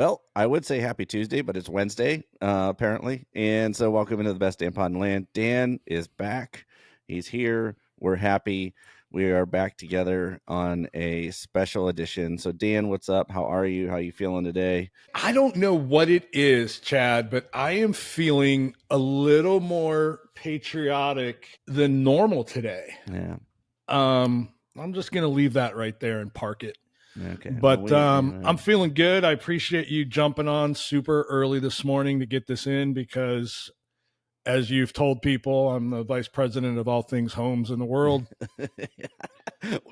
Well, I would say happy Tuesday, but it's Wednesday, apparently. And so welcome into the best damn pod in the land. Dan is back. He's here. We're happy. We are back together on a special edition. So Dan, what's up? How are you? How are you feeling today? I don't know what it is, Chad, but I am feeling a little more patriotic than normal today. Yeah. I'm just going to leave that right there and park it. Okay. But I'm feeling good. I appreciate you jumping on super early this morning to get this in because, as you've told people, I'm the vice president of all things homes in the world.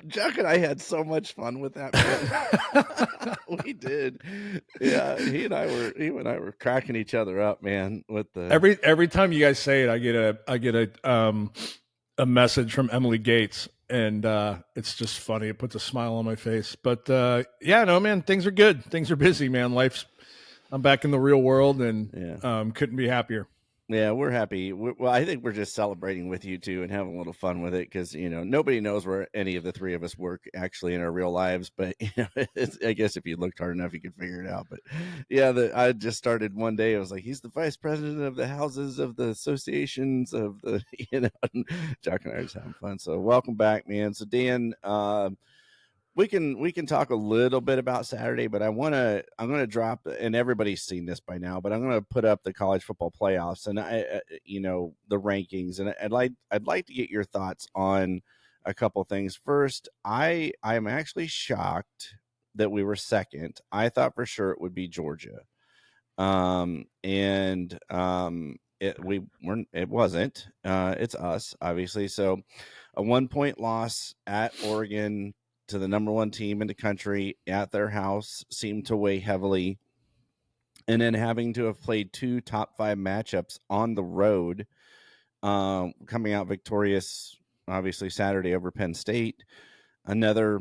Chuck and I had so much fun with that, man. We did. Yeah, he and I were cracking each other up, man, with the every time you guys say it, I get a message from Emily Gates, and it's just funny. It puts a smile on my face. But yeah, no, man, things are good. Things are busy, man. I'm back in the real world, and couldn't be happier. Yeah, we're happy. Well, I think we're just celebrating with you too and having a little fun with it because nobody knows where any of the three of us work actually in our real lives. But I guess if you looked hard enough, you could figure it out. But yeah, I just started one day. I was like, he's the vice president of the houses of the associations of the Jack and I are just having fun. So welcome back, man. So Dan, we can talk a little bit about Saturday, but I'm gonna drop, and everybody's seen this by now, but I'm gonna put up the college football playoffs and the rankings, and I'd like to get your thoughts on a couple things. First, I'm actually shocked that we were second. I thought for sure it would be Georgia, it wasn't. It's us, obviously. So a 1-point loss at Oregon to the number one team in the country at their house seemed to weigh heavily. And then having to have played 2 top 5 matchups on the road, coming out victorious, obviously Saturday over Penn State, another,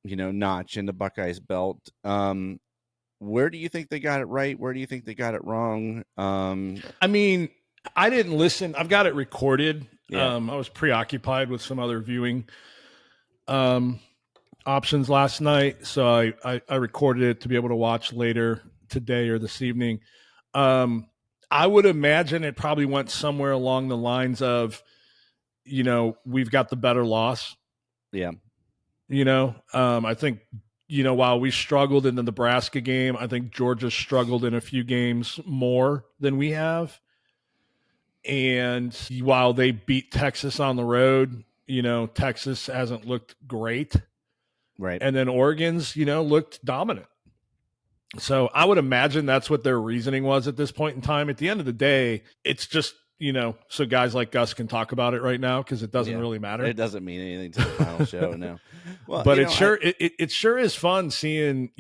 notch in the Buckeyes belt. Where do you think they got it right? Where do you think they got it wrong? I mean, I didn't listen. I've got it recorded. Yeah. I was preoccupied with some other viewing options last night, so I recorded it to be able to watch later today or this evening. I would imagine it probably went somewhere along the lines of, we've got the better loss. Yeah. I think, while we struggled in the Nebraska game, I think Georgia struggled in a few games more than we have. And while they beat Texas on the road, Texas hasn't looked great. Right. And then Oregon's, looked dominant. So I would imagine that's what their reasoning was at this point in time. At the end of the day, it's just, so guys like us can talk about it right now because it doesn't really matter. It doesn't mean anything to the final show, no. Well, but it sure is fun seeing,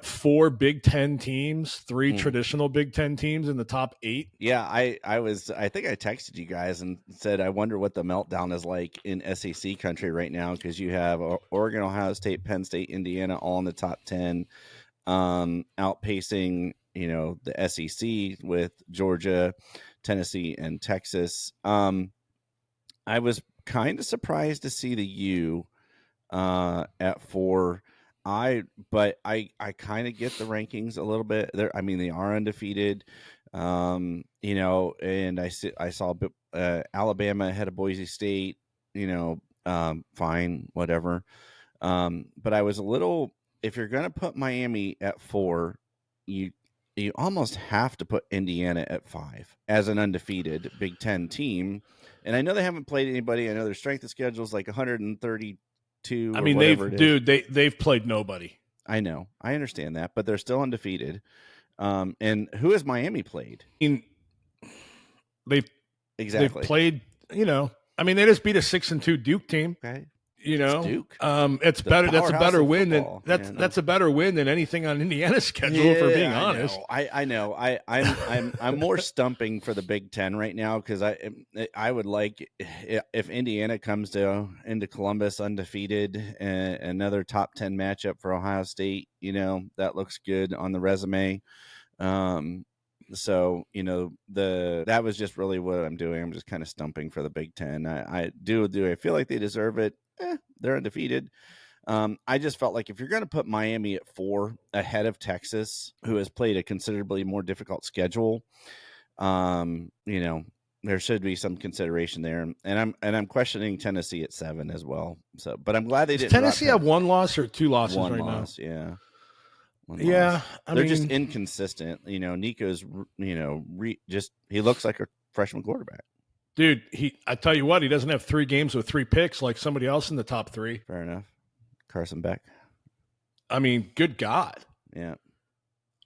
4 Big Ten teams, 3 traditional Big Ten teams in the top 8. Yeah, I think I texted you guys and said, I wonder what the meltdown is like in SEC country right now, because you have Oregon, Ohio State, Penn State, Indiana all in the top 10, outpacing, the SEC with Georgia, Tennessee, and Texas. I was kind of surprised to see the U at 4. But I kind of get the rankings a little bit. They are undefeated, and I saw Alabama ahead of Boise State, fine, whatever. But I was a little, if you're going to put Miami at 4, you almost have to put Indiana at 5 as an undefeated Big Ten team. And I know they haven't played anybody. I know their strength of schedule is like 132. I mean, they've played nobody. I know. I understand that, but they're still undefeated. And who has Miami played? They've played, they just beat a 6-2 Duke team. Okay. Duke. It's better. That's a better win that's a better win than anything on Indiana's schedule, for being honest. I know. I'm more stumping for the Big Ten right now, because I would like, if Indiana comes into Columbus undefeated, another top 10 matchup for Ohio State. That looks good on the resume. So that was just really what I'm doing. I'm just kind of stumping for the Big Ten. I feel like they deserve it. They're undefeated. I just felt like if you're going to put Miami at 4 ahead of Texas, who has played a considerably more difficult schedule, there should be some consideration there. And I'm questioning Tennessee at 7 as well. So, but I'm glad they didn't drop Tennessee have 1 loss or 2 losses one right loss. now? Yeah. One Yeah, loss. They're just inconsistent. Nico's, he looks like a freshman quarterback. Dude, I tell you what, he doesn't have 3 games with 3 picks like somebody else in the top 3. Fair enough. Carson Beck. I mean, good God. Yeah.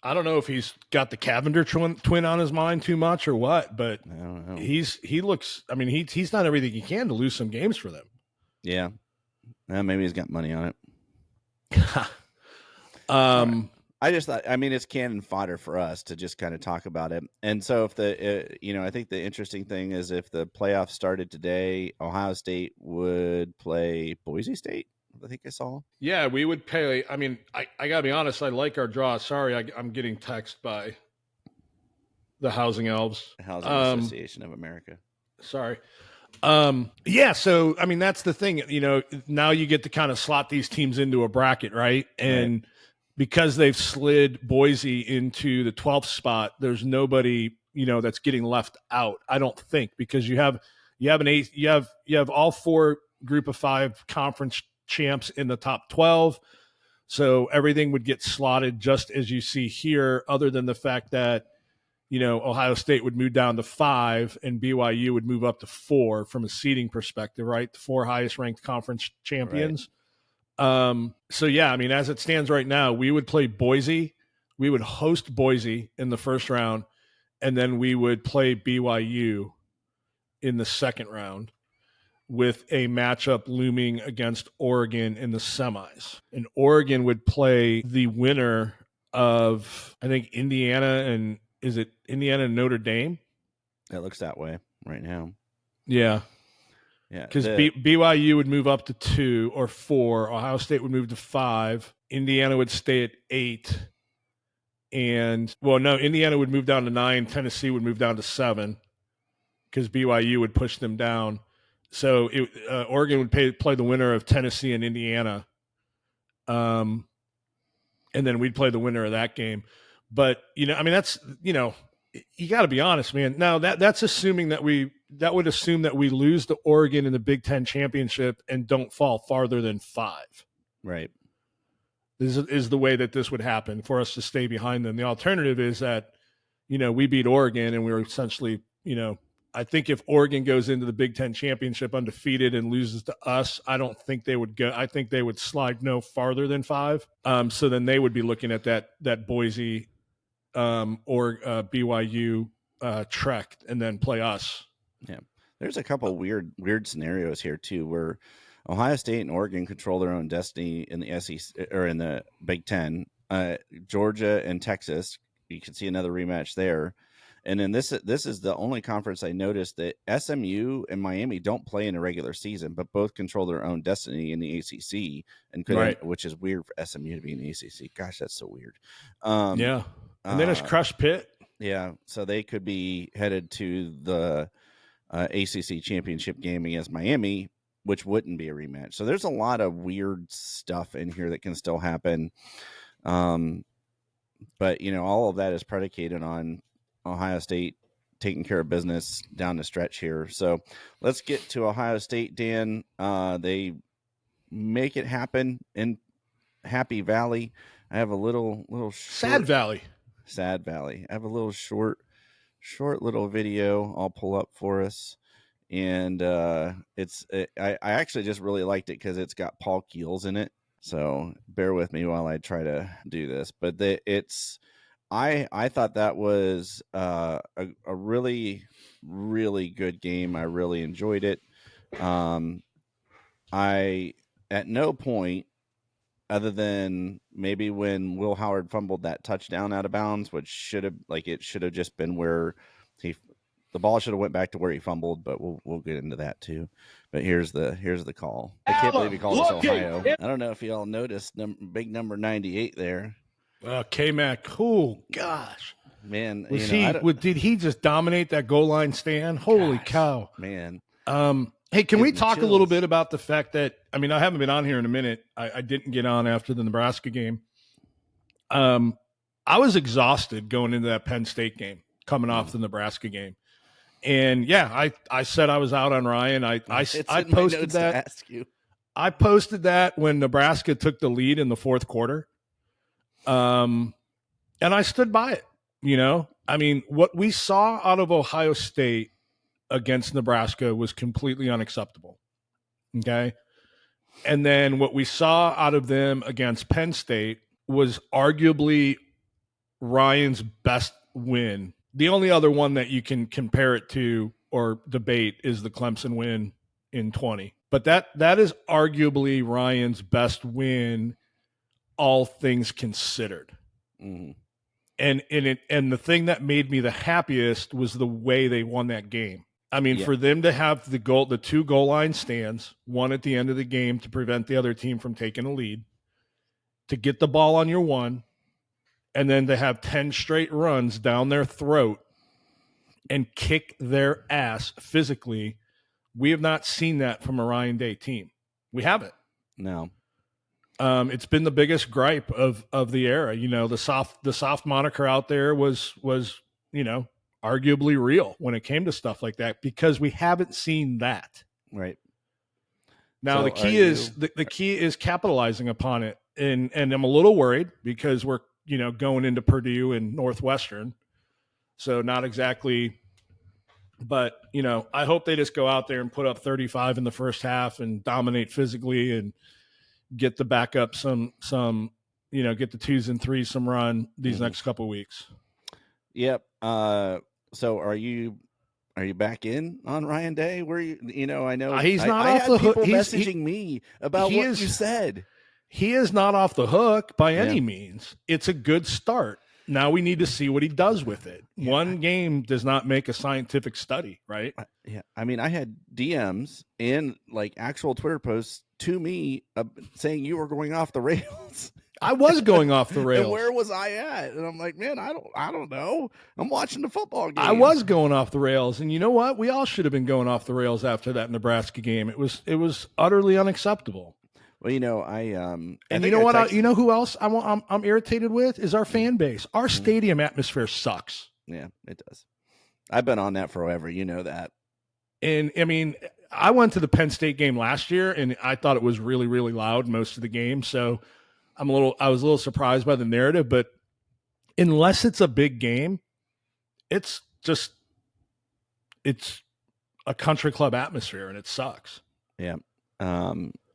I don't know if he's got the Cavender twin on his mind too much or what, but I don't know. he looks. I mean, he's done everything he can to lose some games for them. Yeah. Maybe he's got money on it. I just thought, it's cannon fodder for us to just kind of talk about it. And so if I think the interesting thing is if the playoffs started today, Ohio State would play Boise State. I think I saw. Yeah, we would pay. I mean, I gotta be honest. I like our draw. Sorry, I'm getting text by the Housing Elves, Housing Association of America. Sorry. Yeah. So I mean, that's the thing. Now you get to kind of slot these teams into a bracket, right? And because they've slid Boise into the 12th spot, there's nobody that's getting left out. I don't think, because you have all 4 Group of 5 conference champs in the top 12. So everything would get slotted just as you see here, other than the fact that, Ohio State would move down to 5 and BYU would move up to 4 from a seeding perspective, right? The 4 highest ranked conference champions. Right. So yeah, I mean, as it stands right now, we would play Boise. We would host Boise in the first round, and then we would play BYU in the second round, with a matchup looming against Oregon in the semis. And Oregon would play the winner of, I think, Indiana and Notre Dame? It looks that way right now. Yeah. Yeah. Because BYU would move up to 2 or 4. Ohio State would move to 5. Indiana would stay at 8. And, Indiana would move down to 9. Tennessee would move down to 7 because BYU would push them down. So Oregon would play the winner of Tennessee and Indiana, and then we'd play the winner of that game. But that's you got to be honest, man. Now that's assuming that would assume that we lose to Oregon in the Big Ten championship and don't fall farther than 5. Right. This is the way that this would happen for us to stay behind them. The alternative is that we beat Oregon and we're essentially I think if Oregon goes into the Big Ten championship undefeated and loses to us, I don't think they would go. I think they would slide no farther than 5. So then they would be looking at that Boise or BYU trek and then play us. Yeah, there's a couple weird scenarios here too, where Ohio State and Oregon control their own destiny in the SEC or in the Big Ten. Georgia and Texas, you can see another rematch there. And then this is the only conference I noticed that SMU and Miami don't play in a regular season, but both control their own destiny in the ACC, and which is weird for SMU to be in the ACC. Gosh, that's so weird. Yeah, and then it's Crush Pitt. Yeah, so they could be headed to the ACC championship game against Miami, which wouldn't be a rematch. So there's a lot of weird stuff in here that can still happen. But all of that is predicated on Ohio State taking care of business down the stretch here. So let's get to Ohio State, Dan. They make it happen in Happy Valley. I have a little Sad Valley. I have a little short little video I'll pull up for us. And I actually just really liked it because it's got Paul Keels in it. So bear with me while I try to do this. But I thought that was a really, really good game. I really enjoyed it. I at no point, other than maybe when Will Howard fumbled that touchdown out of bounds, which should have just been where the ball should have went back to where he fumbled, but we'll get into that too. But here's the call. I can't believe he called us Ohio. I don't know if y'all noticed big number 98 there. K-Mac, cool. Gosh, man, did he just dominate that goal line stand? Holy cow, man. Hey, can we talk a little bit about the fact that I mean, I haven't been on here in a minute. I didn't get on after the Nebraska game. I was exhausted going into that Penn State game, coming off the Nebraska game. And yeah, I said I was out on Ryan. I in my posted notes that. to ask you. I posted that when Nebraska took the lead in the fourth quarter. And I stood by it. You know, I mean, what we saw out of Ohio State against Nebraska was completely unacceptable. Okay. And then what we saw out of them against Penn State was arguably Ryan's best win. The only other one that you can compare it to or debate is the Clemson win in 20. But that is arguably Ryan's best win, all things considered. Mm-hmm. And the thing that made me the happiest was the way they won that game. I mean, for them to have the 2 goal line stands, one at the end of the game to prevent the other team from taking a lead, to get the ball on your 1, and then to have 10 straight runs down their throat and kick their ass physically. We have not seen that from a Ryan Day team. We haven't. No. It's been the biggest gripe of the era. You know, the soft moniker out there was, you know, arguably real when it came to stuff like that, because we haven't seen that. Right. Now, so the key is the key is capitalizing upon it. And I'm a little worried because we're, you know, going into Purdue and Northwestern. So not exactly, but, you know, I hope they just go out there and put up 35 in the first half and dominate physically and get the backup some, you know, get the 2s and 3s some run these next couple of weeks. Yep. So are you back in on Ryan Day? Where you know, I know he's not off the hook. People messaging me about what you said. He is not off the hook by any means. It's a good start. Now we need to see what he does with it. Yeah. One game does not make a scientific study, right? Yeah. I mean, I had DMs and like actual Twitter posts to me saying you were going off the rails. I was going off the rails. And where was I at? And I'm like, man, I don't know. I'm watching the football game. I was going off the rails. And you know what? We all should have been going off the rails after that Nebraska game. It was utterly unacceptable. Well, you know, and you know what? You know who else I'm irritated with is our fan base. Our stadium atmosphere sucks. Yeah, it does. I've been on that forever. You know that. And I mean, I went to the Penn State game last year, and I thought it was really, really loud most of the game. So I was a little surprised by the narrative. But unless it's a big game, it's a country club atmosphere, and it sucks. Yeah.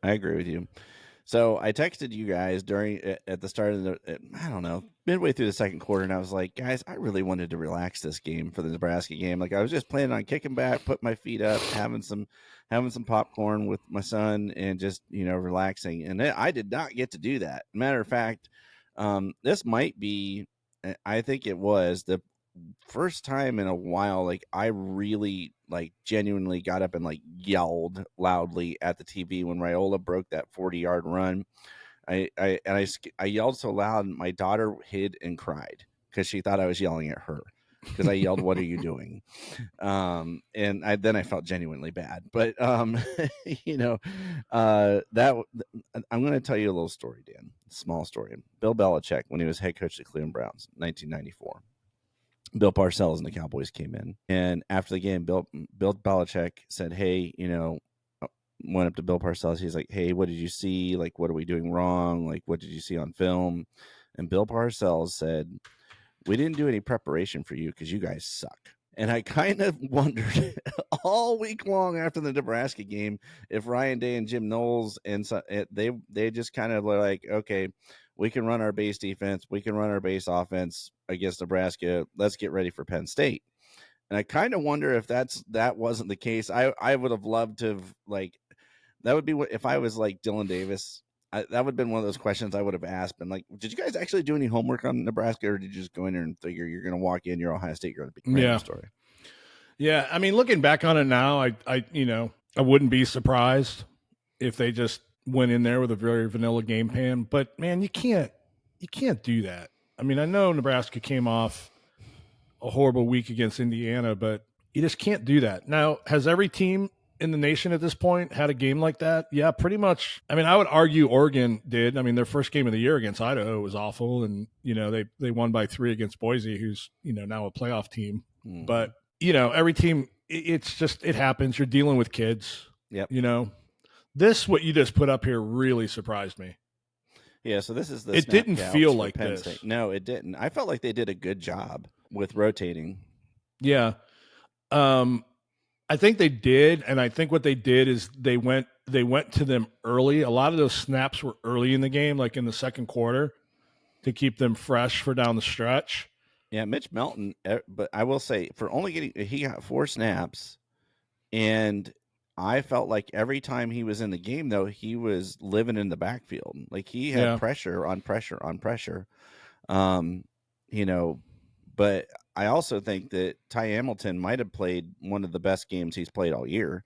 I agree with you. So I texted you guys at the start of midway through the second quarter, and I was like, guys, I really wanted to relax this game for the Nebraska game. Like I was just planning on kicking back, putting my feet up, having some popcorn with my son, and just, you know, relaxing. And I did not get to do that. Matter of fact, this might be, I think it was the first time in a while, like I really like genuinely got up and like yelled loudly at the TV when Raiola broke that 40-yard run. I yelled so loud, my daughter hid and cried because she thought I was yelling at her because I yelled, "What are you doing?" And then I felt genuinely bad. But you know, that I'm going to tell you a little story, Dan. Small story. Bill Belichick, when he was head coach of the Cleveland Browns, 1994. Bill Parcells and the Cowboys came in, and after the game, Bill Belichick said, "Hey, you know," went up to Bill Parcells. He's like, "Hey, what did you see? Like, what are we doing wrong? Like, what did you see on film?" And Bill Parcells said, "We didn't do any preparation for you because you guys suck." And I kind of wondered all week long after the Nebraska game if Ryan Day and Jim Knowles and they just kind of were like, okay, we can run our base defense, we can run our base offense against Nebraska. Let's get ready for Penn State. And I kind of wonder if that wasn't the case. I would have loved to have, like, that would be what if I was like Dylan Davis. That would have been one of those questions I would have asked. And like, did you guys actually do any homework on Nebraska, or did you just go in there and figure you're going to walk in, you're Ohio State, you're going to be random story? Yeah, I mean, looking back on it now, I wouldn't be surprised if they just went in there with a very vanilla game plan. But man, you can't do that. I mean, I know Nebraska came off a horrible week against Indiana, but you just can't do that. Now, has every team in the nation at this point had a game like that? Yeah, pretty much. I mean, I would argue Oregon did. I mean, their first game of the year against Idaho was awful, and they won by 3 against Boise, who's now a playoff team. Mm-hmm. But every team, it's just it happens. You're dealing with kids. Yep. This what you just put up here really surprised me. Yeah, so this is the. It didn't feel like Penn this. State. No, it didn't. I felt like they did a good job with rotating. Yeah. I think they did, and I think what they did is they went to them early. A lot of those snaps were early in the game, like in the second quarter, to keep them fresh for down the stretch. Yeah, Mitch Melton, but I will say he got 4 snaps, and I felt like every time he was in the game, though, he was living in the backfield. Like he had pressure on pressure on pressure. But I also think that Ty Hamilton might have played one of the best games he's played all year.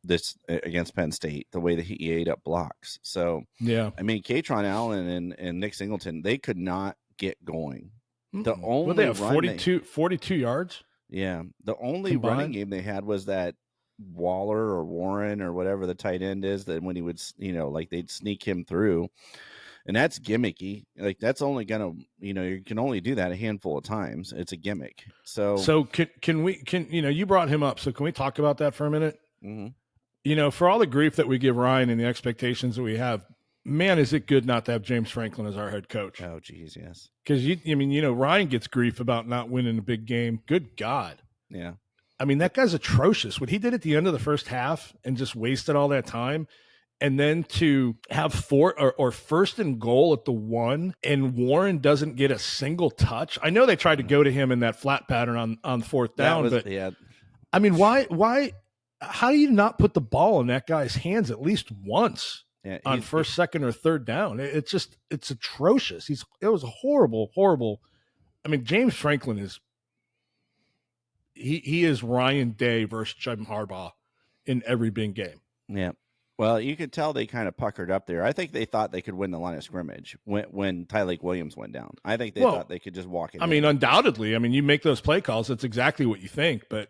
This against Penn State, the way that he ate up blocks. So yeah, I mean, Katron Allen and Nick Singleton, they could not get going. The only well, they have 42 yards. Yeah, the only running game they had was that Waller or Warren or whatever the tight end is, that when he would, like they'd sneak him through, and that's gimmicky. Like that's only gonna, you can only do that a handful of times. It's a gimmick. So can we you brought him up, so can we talk about that for a minute? Mm-hmm. For all the grief that we give Ryan and the expectations that we have, man, is it good not to have James Franklin as our head coach? Oh, geez, yes. Because Ryan gets grief about not winning a big game. Good God. Yeah. I mean, that guy's atrocious. What he did at the end of the first half and just wasted all that time. And then to have 4 or first and goal at the 1, and Warren doesn't get a single touch. I know they tried to go to him in that flat pattern on fourth down, but I mean, why? How do you not put the ball in that guy's hands at least once on first, second, or third down? It's atrocious. It was a horrible. I mean, James Franklin is he is Ryan Day versus Jim Harbaugh in every big game. Yeah. Well, you could tell they kind of puckered up there. I think they thought they could win the line of scrimmage when Tyleik Williams went down. I think they thought they could just walk it. I mean, undoubtedly. I mean, you make those play calls, that's exactly what you think. But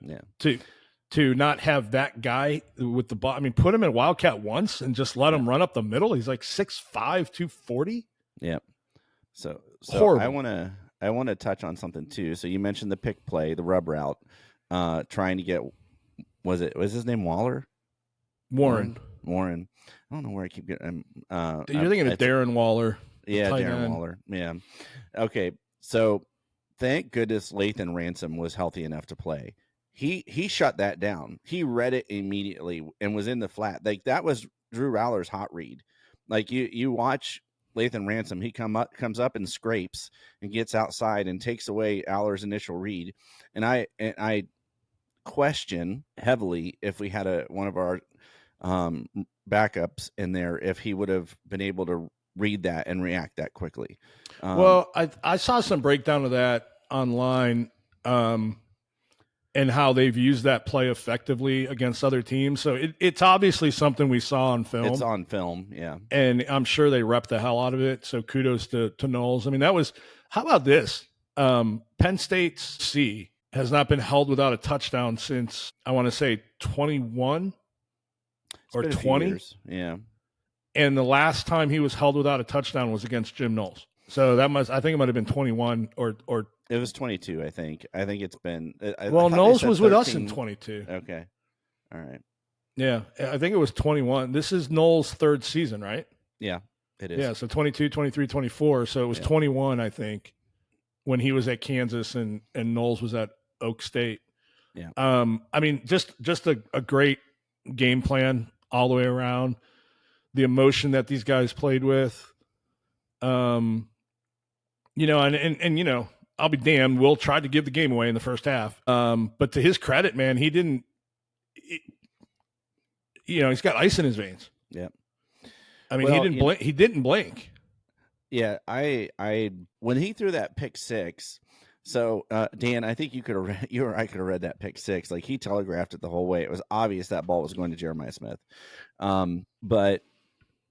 to not have that guy with the ball, I mean, put him in Wildcat once and just let him run up the middle. He's like 6'5", 240. Yeah. So horrible. I want to touch on something too. So you mentioned the pick play, the rub route, trying to get, was his name Waller? Warren. I don't know where I keep getting. You're thinking of Darren Waller. Yeah, Darren Waller. Yeah. Okay. So thank goodness Lathan Ransom was healthy enough to play. He shut that down. He read it immediately and was in the flat. Like that was Drew Rowler's hot read. Like you watch Lathan Ransom, he comes up and scrapes and gets outside and takes away Aller's initial read. And I question heavily if we had one of our backups in there, if he would have been able to read that and react that quickly. Well, I saw some breakdown of that online, and how they've used that play effectively against other teams. So it's obviously something we saw on film. It's on film, yeah. And I'm sure they rep the hell out of it. So kudos to Knowles. I mean, how about this? Penn State's C has not been held without a touchdown since, I want to say, 21 or 20. Yeah. And the last time he was held without a touchdown was against Jim Knowles. So I think it might have been 21 or it was 22, I think. I think it's been. Knowles was 13. With us in 22. Okay. All right. Yeah. I think it was 21. This is Knowles' third season, right? Yeah, it is. Yeah. So 22, 23, 24. So it was 21, I think, when he was at Kansas and Knowles was at Oak State. Yeah. I mean, just a great game plan all the way around. The emotion that these guys played with. And I'll be damned, Will tried to give the game away in the first half. But to his credit, man, he didn't, he's got ice in his veins. Yeah. I mean, he didn't blink. Yeah. When he threw that pick six, so Dan, I think you or I could have read that pick six. Like he telegraphed it the whole way. It was obvious that ball was going to Jeremiah Smith. But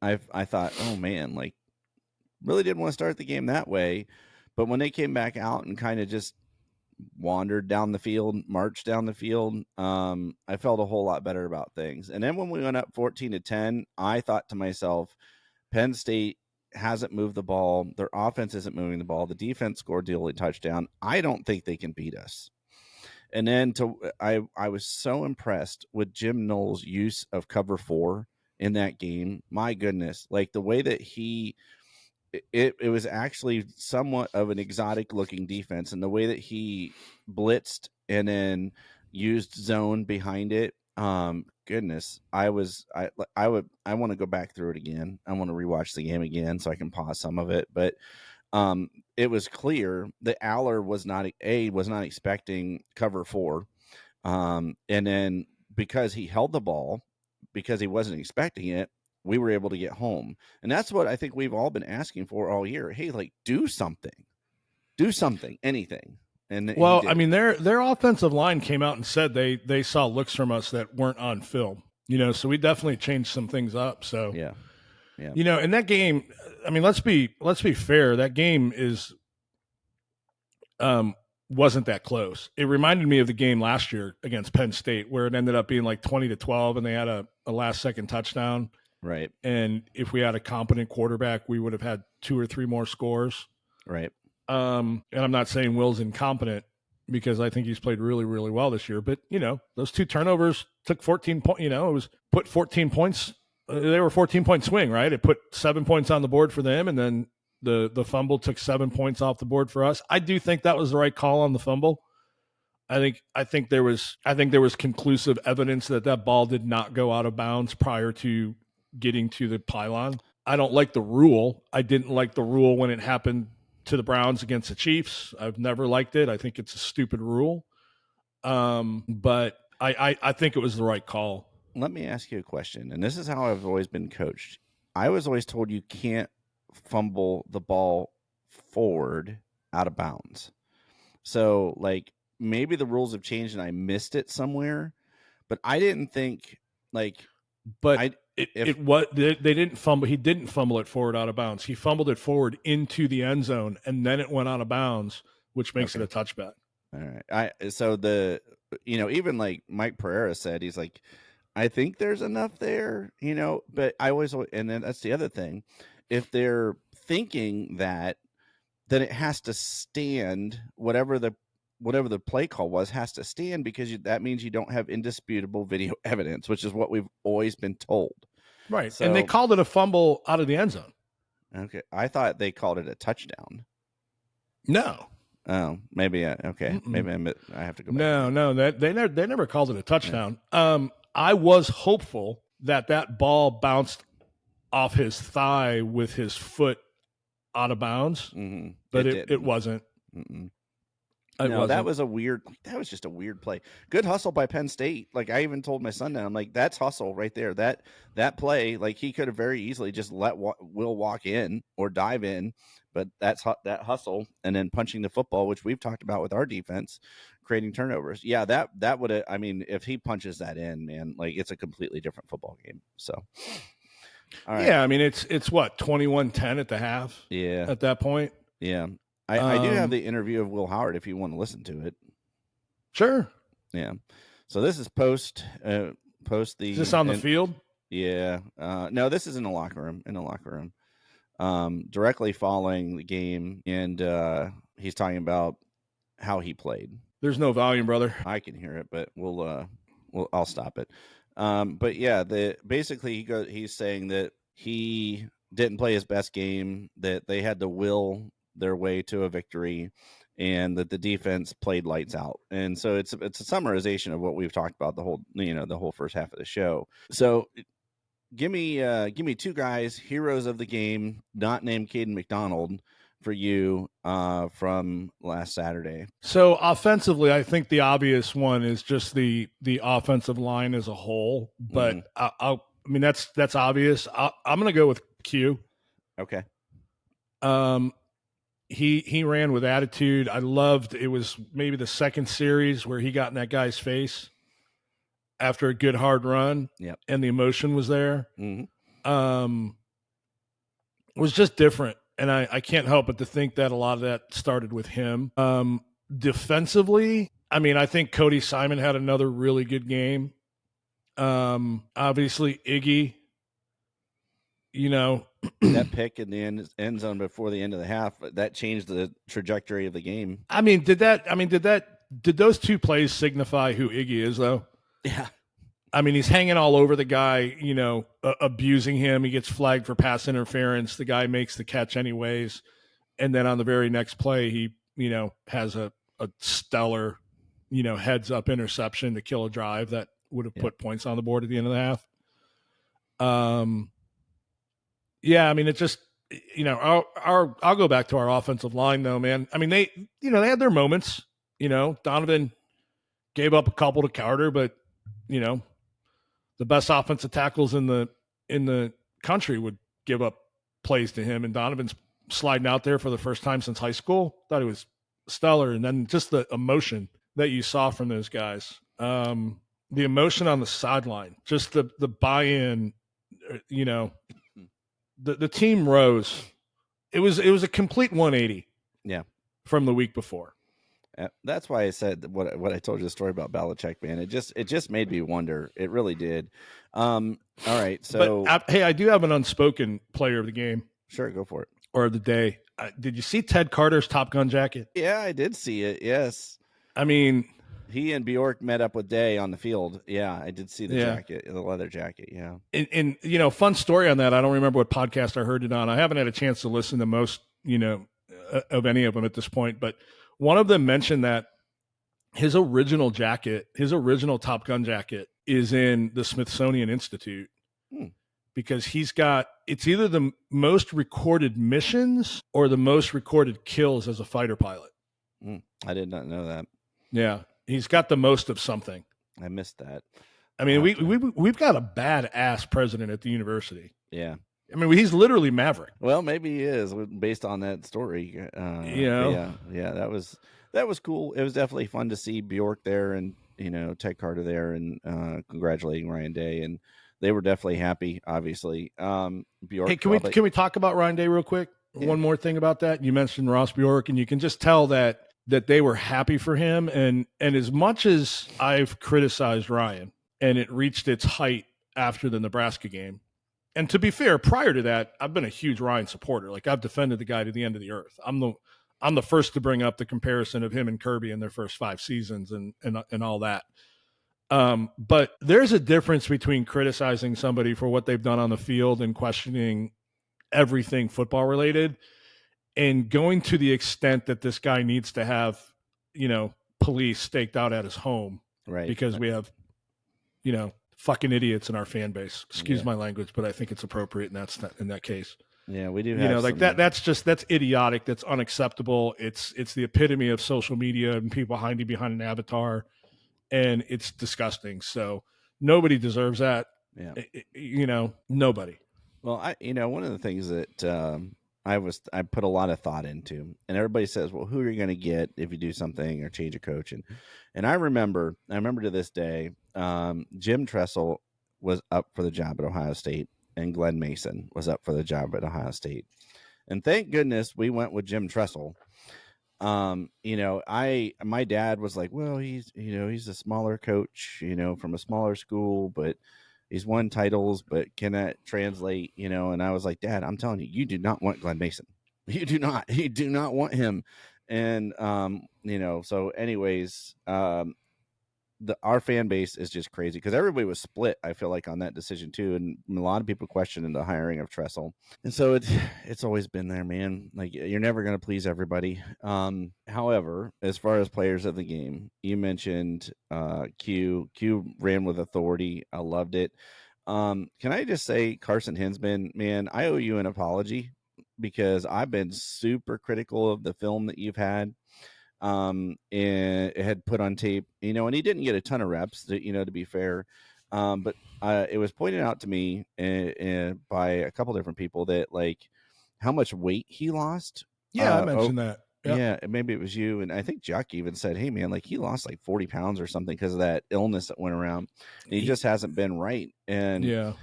I thought, oh man, like really didn't want to start the game that way. But when they came back out and kind of just wandered down the field, marched down the field, I felt a whole lot better about things. And then when we went up 14-10, I thought to myself, Penn State hasn't moved the ball. Their offense isn't moving the ball. The defense scored the only touchdown. I don't think they can beat us. And then I was so impressed with Jim Knowles' use of cover 4 in that game. My goodness, like the way that it was actually somewhat of an exotic looking defense, and the way that he blitzed and then used zone behind it. Goodness, I want to go back through it again. I want to rewatch the game again so I can pause some of it. But it was clear that Aller was not expecting cover 4. And then because he held the ball, because he wasn't expecting it, we were able to get home. And that's what I think we've all been asking for all year. Hey, like do something, anything. And well, I mean, their offensive line came out and said they saw looks from us that weren't on film, so we definitely changed some things up. So yeah. In that game, I mean, let's be fair. That game wasn't that close. It reminded me of the game last year against Penn State, where it ended up being like 20-12, and they had a last second touchdown. Right. And if we had a competent quarterback, we would have had 2 or 3 more scores. Right. And I'm not saying Will's incompetent, because I think he's played really, really well this year. But, those 2 turnovers took 14 points. It was put 14 points. They were 14-point swing, right? It put 7 points on the board for them, and then the fumble took 7 points off the board for us. I do think that was the right call on the fumble. I think there was conclusive evidence that ball did not go out of bounds prior to getting to the pylon. I don't like the rule. I didn't like the rule when it happened to the Browns against the Chiefs. I've never liked it. I think it's a stupid rule. But I think it was the right call. Let me ask you a question, and this is how I've always been coached. I was always told you can't fumble the ball forward out of bounds. So, like, maybe the rules have changed and I missed it somewhere, but I didn't think, like, but they didn't fumble. He didn't fumble it forward out of bounds. He fumbled it forward into the end zone, and then it went out of bounds, which makes it a touchback. All right. Even like Mike Pereira said, he's like, I think there's enough there, but I always, and then that's the other thing. If they're thinking that, then it has to stand, whatever the play call was has to stand, because that means you don't have indisputable video evidence, which is what we've always been told. Right. So, and they called it a fumble out of the end zone. Okay. I thought they called it a touchdown. No. Oh, maybe. Okay. Maybe I have to go back. No, they never called it a touchdown. Yeah. I was hopeful that ball bounced off his thigh with his foot out of bounds, but it wasn't. That was just a weird play. Good hustle by Penn State. Like, I even told my son that, I'm like, that's hustle right there. That play, like, he could have very easily just let Will walk in or dive in, but that's that hustle, and then punching the football, which we've talked about with our defense, creating turnovers. Yeah, that would have, I mean, if he punches that in, man, like, it's a completely different football game. So, all right. Yeah, I mean, it's what, 21-10 at the half? Yeah. At that point? Yeah. I do have the interview of Will Howard if you want to listen to it. Sure. Yeah. So this is post the. Is this on the field? Yeah. No, this is in the locker room. Directly following the game, and he's talking about how he played. There's no volume, brother. I can hear it, but I'll stop it. But yeah, basically he's saying that he didn't play his best game, that they had to will their way to a victory, and that the defense played lights out. And so it's a summarization of what we've talked about the whole first half of the show. So give me 2 guys, heroes of the game, not named Caden McDonald, for you from last Saturday. So offensively, I think the obvious one is just the offensive line as a whole, but I mean, that's obvious. I'm going to go with Q. Okay. He ran with attitude. I loved, it was maybe the second series where he got in that guy's face after a good hard run. Yep. And the emotion was there. Mm-hmm. It was just different. And I can't help but to think that a lot of that started with him. Defensively, I mean, I think Cody Simon had another really good game. Obviously, Iggy, you know, That pick in the end zone before the end of the half, that changed the trajectory of the game. did those two plays signify who Iggy is, though? Yeah. I mean, he's hanging all over the guy, abusing him. He gets flagged for pass interference. The guy makes the catch anyways. And then on the very next play, he, has a stellar, heads up interception to kill a drive that would have put points on the board at the end of the half. Yeah, I mean, it just, I'll go back to our offensive line though, man. I mean, they had their moments. Donovan gave up a couple to Carter, but the best offensive tackles in the country would give up plays to him, and Donovan's sliding out there for the first time since high school. Thought he was stellar, and then just the emotion that you saw from those guys, the emotion on the sideline, just the buy-in, the team rose. It was a complete 180. Yeah, from the week before. That's why I said what I told you the story about Belichick, man. It just made me wonder. It really did. All right, so hey, I do have an unspoken player of the game. Sure, go for it. Or of the day. Did you see Ted Carter's Top Gun jacket? Yeah, I did see it. Yes. I mean, he and Bjork met up with Day on the field. Yeah, I did see the jacket, the leather jacket. Yeah. And fun story on that. I don't remember what podcast I heard it on. I haven't had a chance to listen to most, of any of them at this point, but one of them mentioned that his original Top Gun jacket is in the Smithsonian Institute because it's either the most recorded missions or the most recorded kills as a fighter pilot. I did not know that. Yeah. He's got the most of something. I missed that. I mean, we've got a badass president at the university. Yeah. I mean, he's literally Maverick. Well, maybe he is based on that story. Yeah, that was cool. It was definitely fun to see Bjork there and Ted Carter there and congratulating Ryan Day, and they were definitely happy. Obviously, Bjork. Hey, can we talk about Ryan Day real quick? Yeah. One more thing about that. You mentioned Ross Bjork, and you can just tell that they were happy for him. And as much as I've criticized Ryan, and it reached its height after the Nebraska game. And to be fair, prior to that, I've been a huge Ryan supporter. Like, I've defended the guy to the end of the earth. I'm the first to bring up the comparison of him and Kirby in their first 5 seasons and all that. But there's a difference between criticizing somebody for what they've done on the field and questioning everything football related, and going to the extent that this guy needs to have, police staked out at his home, right? Because we have, fucking idiots in our fan base. Excuse my language, but I think it's appropriate in that case. Yeah, we do have that's idiotic. That's unacceptable. It's the epitome of social media and people hiding behind an avatar, and it's disgusting. So nobody deserves that. Yeah. Nobody. Well, one of the things that I put a lot of thought into, and everybody says, well, who are you going to get if you do something or change a coach? And I remember to this day, Jim Tressel was up for the job at Ohio State, and Glenn Mason was up for the job at Ohio State. And thank goodness we went with Jim Tressel. My dad was like, well, he's a smaller coach, from a smaller school, but he's won titles, but can that translate, and I was like, Dad, I'm telling you, you do not want Glenn Mason. You do not want him. And, so anyways, our fan base is just crazy because everybody was split, I feel like, on that decision too. And a lot of people questioned the hiring of Tressel. And so it's always been there, man. Like, you're never going to please everybody. However, as far as players of the game, you mentioned Q ran with authority. I loved it. Can I just say, Carson Hinsman, man, I owe you an apology because I've been super critical of the film that you've had. And it had put on tape, and he didn't get a ton of reps, to be fair. But it was pointed out to me by a couple different people that, like, how much weight he lost. Yeah, I mentioned that. Yep. Yeah, maybe it was you. And I think Jack even said, hey, man, like, he lost like 40 pounds or something because of that illness that went around. And he just hasn't been right. And yeah.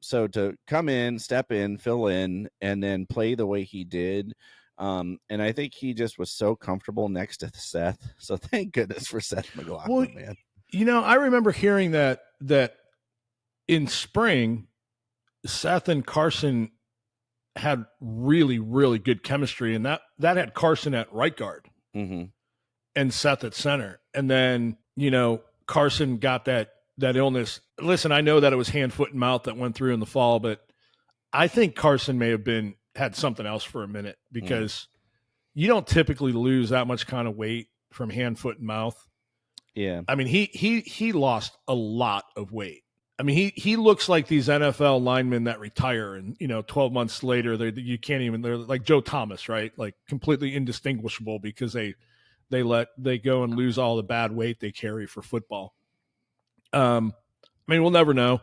So to come in, step in, fill in, and then play the way he did, And I think he just was so comfortable next to Seth. So thank goodness for Seth Well, McLaughlin, man. I remember hearing that in spring, Seth and Carson had really, really good chemistry, and that had Carson at right guard Mm-hmm. and Seth at center. And then, Carson got that illness. Listen, I know that it was hand, foot, and mouth that went through in the fall, but I think Carson may have had something else for a minute because you don't typically lose that much kind of weight from hand, foot, and mouth. Yeah. I mean, he lost a lot of weight. I mean, he looks like these NFL linemen that retire and 12 months later you can't even, they're like Joe Thomas, right? Like completely indistinguishable because they go and lose all the bad weight they carry for football. I mean, we'll never know,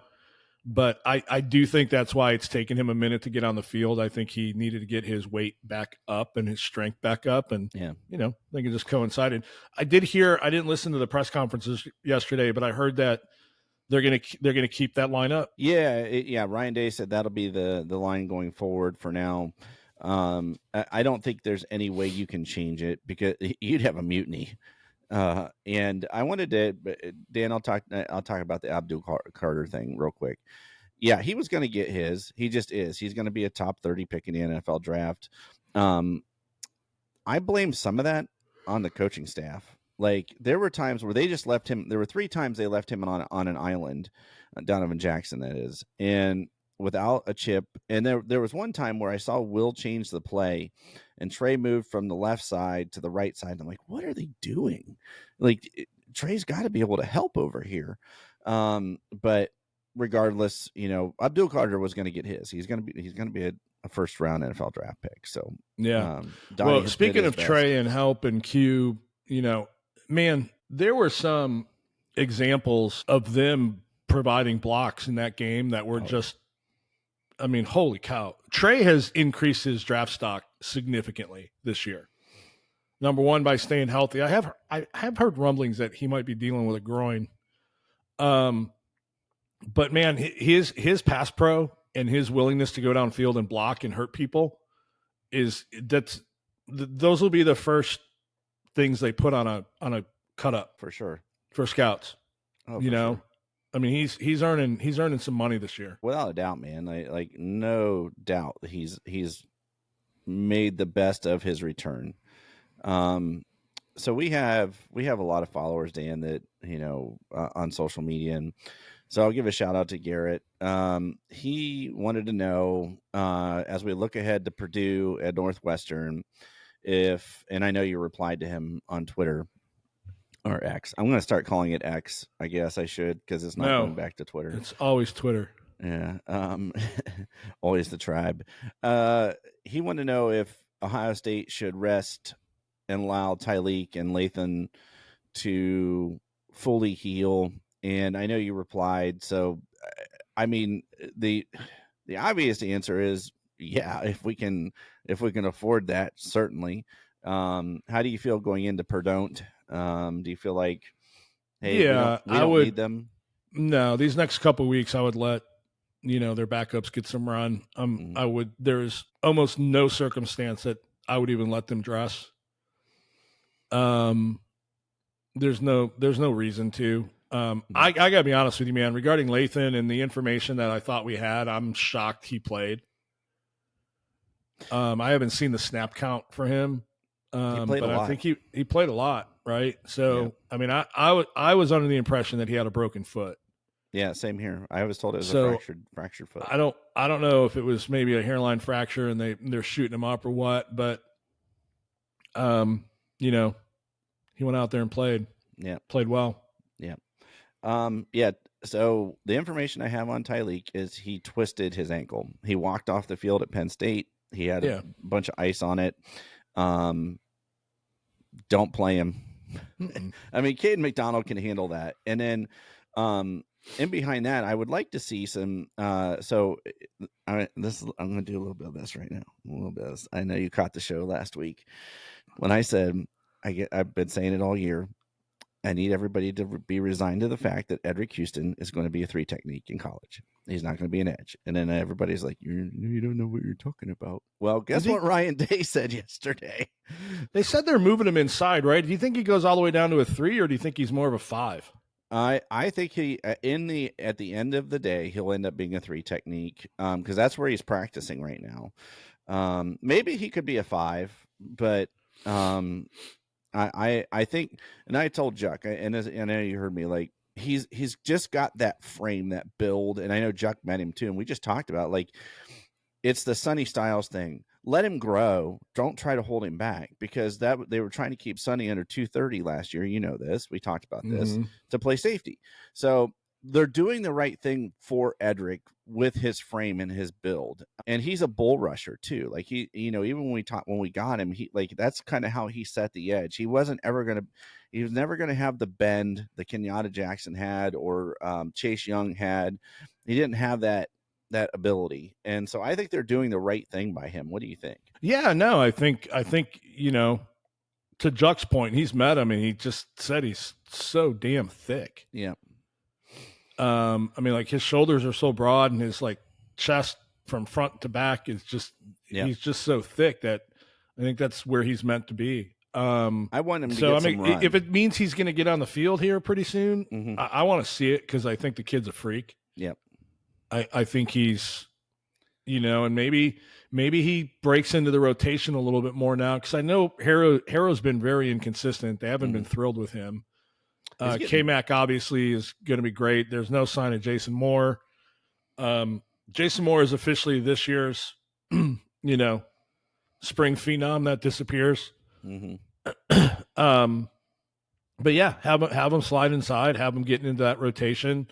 but I do think that's why it's taken him a minute to get on the field. I think he needed to get his weight back up and his strength back up, and Yeah. I think it just coincided. I didn't listen to the press conferences yesterday, but I heard that they're gonna keep that line up. Yeah. Ryan Day said that'll be the line going forward for now. I don't think there's any way you can change it because you'd have a mutiny. And I wanted to, Dan, I'll talk about the Abdul Carter thing real quick. Yeah, he was going to get his. He just is. He's going to be a top 30 pick in the NFL draft. I blame some of that on the coaching staff. Like there were times where they just left him. There were 3 times they left him on an island, Donovan Jackson, that is, and without a chip. And there was one time where I saw Will change the play, and Trey moved from the left side to the right side. And I'm like, what are they doing? Like Trey's got to be able to help over here. But regardless, Abdul Carter was going to get his. He's going to be a first round NFL draft pick. So Yeah. Donnie Well, speaking of Trey and help and Q, man, there were some examples of them providing blocks in that game that were just, I mean, holy cow. Trey has increased his draft stock significantly this year. Number one, by staying healthy. I have heard rumblings that he might be dealing with a groin. But man, his pass pro and his willingness to go downfield and block and hurt people those will be the first things they put on a cut up for sure for scouts. Sure. I mean, he's earning some money this year without a doubt, man. Like no doubt he's made the best of his return. So we have a lot of followers, Dan, that on social media, and so I'll give a shout out to Garrett. He wanted to know as we look ahead to Purdue at Northwestern, and I know you replied to him on Twitter or X. I'm going to start calling it X. I guess I should because it's not going back to Twitter. It's always Twitter. Yeah. Always the tribe. He wanted to know if Ohio State should rest and allow Tyleek and Lathan to fully heal. And I know you replied. So, I mean, the obvious answer is yeah, if we can afford that, certainly. How do you feel going into Purdue? Do you feel like, hey, we don't need them? No, these next couple of weeks, I would let their backups get some run. There's almost no circumstance that I would even let them dress. There's no reason to. I gotta be honest with you, man. Regarding Lathan and the information that I thought we had, I'm shocked he played. I haven't seen the snap count for him, but I think he played a lot, right? So, yeah. I mean, I was under the impression that he had a broken foot. Yeah, same here. I was told it was a fractured foot. I don't know if it was maybe a hairline fracture and they're shooting him up or what, but he went out there and played. Yeah, played well. Yeah. Yeah. So the information I have on Tyleek is he twisted his ankle. He walked off the field at Penn State. He had a bunch of ice on it. Don't play him. I mean, Caden McDonald can handle that. And then, and behind that, I would like to see some. I'm going to do a little bit of this right now. A little bit of this. I know you caught the show last week when I said I've been saying it all year. I need everybody to be resigned to the fact that Edric Houston is going to be a 3 technique in college. He's not going to be an edge. And then everybody's like, you don't know what you're talking about. Well, guess what Ryan Day said yesterday? They said they're moving him inside, right? Do you think he goes all the way down to a 3, or do you think he's more of a 5? I think he at the end of the day he'll end up being a 3 technique because that's where he's practicing right now. Maybe he could be a 5, but I think, and I told Juck, and I know you heard me, like he's just got that frame, that build, and I know Juck met him too, and we just talked about like it's the Sonny Styles thing. Let him grow. Don't try to hold him back because they were trying to keep Sonny under 230 last year. You know this. We talked about this to play safety. So they're doing the right thing for Edric with his frame and his build. And he's a bull rusher too. Like he, even when we got him, he like that's kind of how he set the edge. He was never going to have the bend that Kenyatta Jackson had or Chase Young had. He didn't have that ability. And so I think they're doing the right thing by him. What do you think? Yeah, no, I think, to Juck's point, he's met him and he just said he's so damn thick. Yeah. I mean, like his shoulders are so broad and his like chest from front to back is just, he's just so thick that I think that's where he's meant to be. I want him to get some run. If it means he's going to get on the field here pretty soon, I want to see it because I think the kid's a freak. Yep. I think he's, and maybe he breaks into the rotation a little bit more now because I know Harrow's been very inconsistent. They haven't been thrilled with him. K-Mac obviously is going to be great. There's no sign of Jason Moore. Jason Moore is officially this year's, spring phenom that disappears. But yeah, have him slide inside, have him getting into that rotation.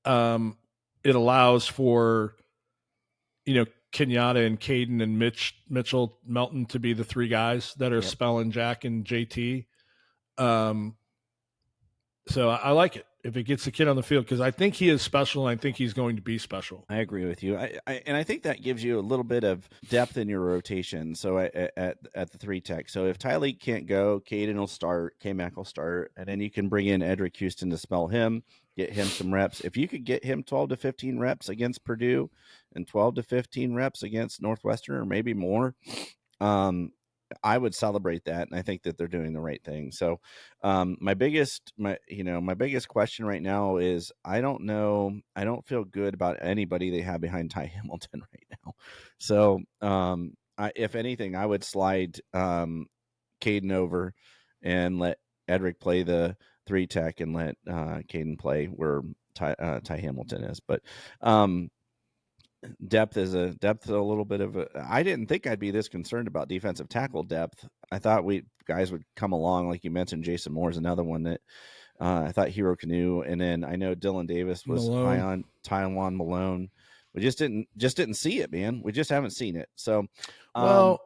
It allows for, Kenyatta and Caden and Mitchell Melton to be the 3 guys that are spelling Jack and JT. So I like it if it gets the kid on the field because I think he is special and I think he's going to be special. I agree with you. I think that gives you a little bit of depth in your rotation. So at the 3 tech. So if Tyleek can't go, Caden will start, K-Mac will start, and then you can bring in Edric Houston to spell him, get him some reps. If you could get him 12 to 15 reps against Purdue and 12 to 15 reps against Northwestern or maybe more, I would celebrate that, and I think that they're doing the right thing. So, my biggest question right now is I don't feel good about anybody they have behind Ty Hamilton right now. So, if anything, I would slide Caden over and let Edric play the 3 tech and let Caden play where Ty Hamilton is. But depth is a little bit of a. I didn't think I'd be this concerned about defensive tackle depth. I thought guys would come along, like you mentioned. Jason Moore is another one that I thought Hero Canoe, and then I know Dylan Davis was high on Taiwan Malone. We just didn't see it, man. We just haven't seen it. So, I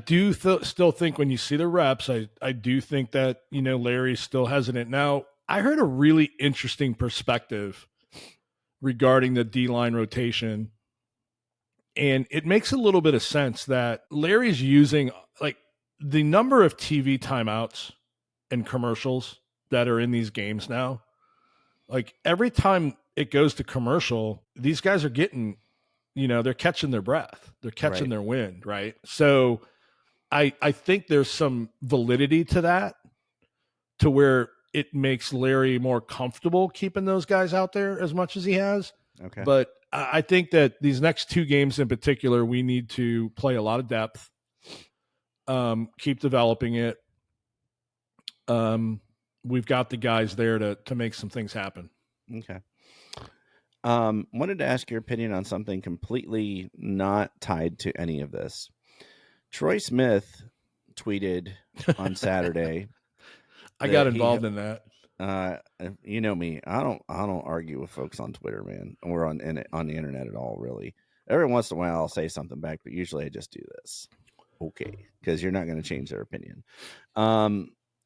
do still think when you see the reps, I do think that Larry's still hesitant. Now, I heard a really interesting perspective regarding the D-line rotation. And it makes a little bit of sense that Larry's using like the number of TV timeouts and commercials that are in these games now. Like every time it goes to commercial, these guys are getting, they're catching their breath. They're catching their wind, right? So I think there's some validity to that, to where it makes Larry more comfortable keeping those guys out there as much as he has. Okay. But I think that these next 2 games in particular, we need to play a lot of depth, keep developing it. We've got the guys there to make some things happen. Okay. Wanted to ask your opinion on something completely not tied to any of this. Troy Smith tweeted on Saturday. I got involved in that. You know me. I don't argue with folks on Twitter, man, or on the internet at all, really. Every once in a while I'll say something back, but usually I just do this. Okay, because you're not going to change their opinion.